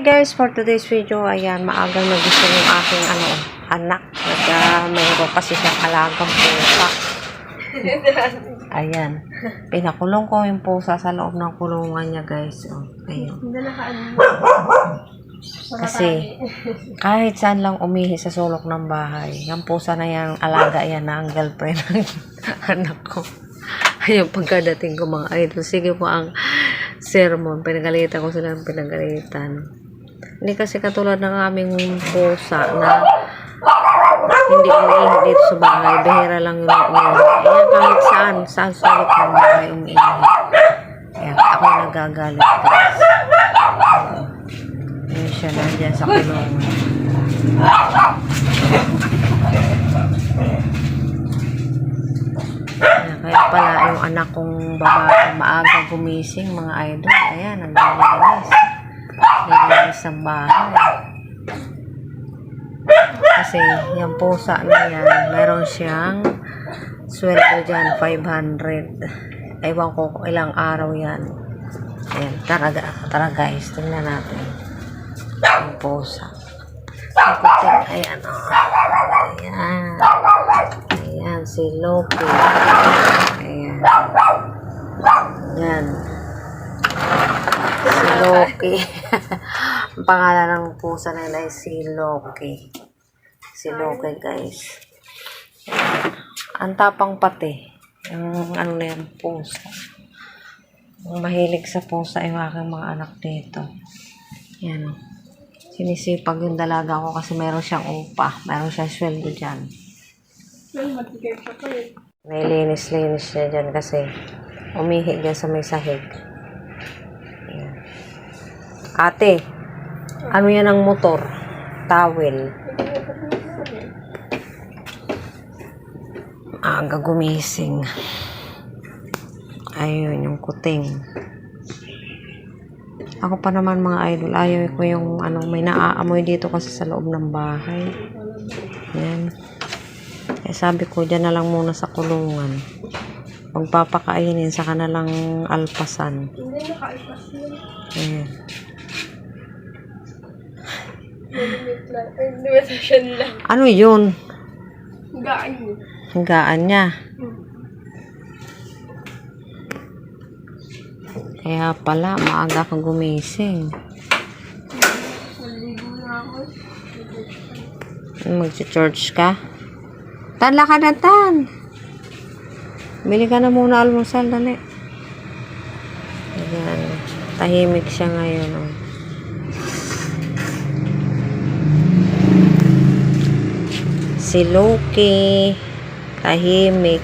Hi guys, for today's video, ayan, maagang nagising yung aking anak. Mayroon kasi siyang alagang pusa. Ayan, pinakulong ko yung pusa sa loob ng kulungan niya guys. Oh, ayan. Kasi kahit saan lang umihi sa sulok ng bahay, yung pusa na yan, alaga yan na ang girlfriend ng anak ko. Ayun, pagkadating ko mga idol, sige po ang sermon, pinagalitan ko sila ng pinagalitan. Hindi kasi katulad ng aming pusa na hindi umiihi dito sa bahay, behera lang yung umiihi. Ayan, kahit saan sulok ng bahay umiihi. Ayan, ako nagagalit guys. Ayan siya nandiyan sa kulungan. Kaya pala yung anak kong babae maaga gumising mga idol. Ayan, naglilinis. Naglilinis ng bahay. Kasi yung pusa na yan, meron siyang sweldo dyan, 500. Ewan ko kung ilang araw yan. Ayan, tara guys, tingnan natin. Yung pusa. Ayan, oh. Ayan. Ayan, si Loki. Ayan. Ayan. Si Loki. Ang pangalan ng pusa nila ay si Loki. Si Loki, guys. Ang tapang pati. Yung ano na yung pusa. Ang mahilig sa pusa yung aking mga anak dito. Ayan. Sinisipag yung dalaga ko kasi meron siyang upa. Meron siyang sweldo dyan. May linis-linis niya dyan kasi umihi dyan sa may sahig. Ayan. Ate, ano yan ang motor? Towel. Aga gumising. Ayun, yung kuting. Ako pa naman mga idol, ayaw ko yung may naaamoy dito kasi sa loob ng bahay. Ayan. Eh, sabi ko, dyan na lang muna sa kulungan. Pagpapakainin, saka na lang alpasan. Hindi naka-alpas yun. Ayan. Ano yun? Higaan yun. Higaan niya. Kaya pala, maaga kang gumising. Maligo na ako. Mag-church ka? Tan, lakad na tan. Bili ka na muna almusal, dali. Ayan. Tahimik siya ngayon. Oh. Si Loki. Tahimik.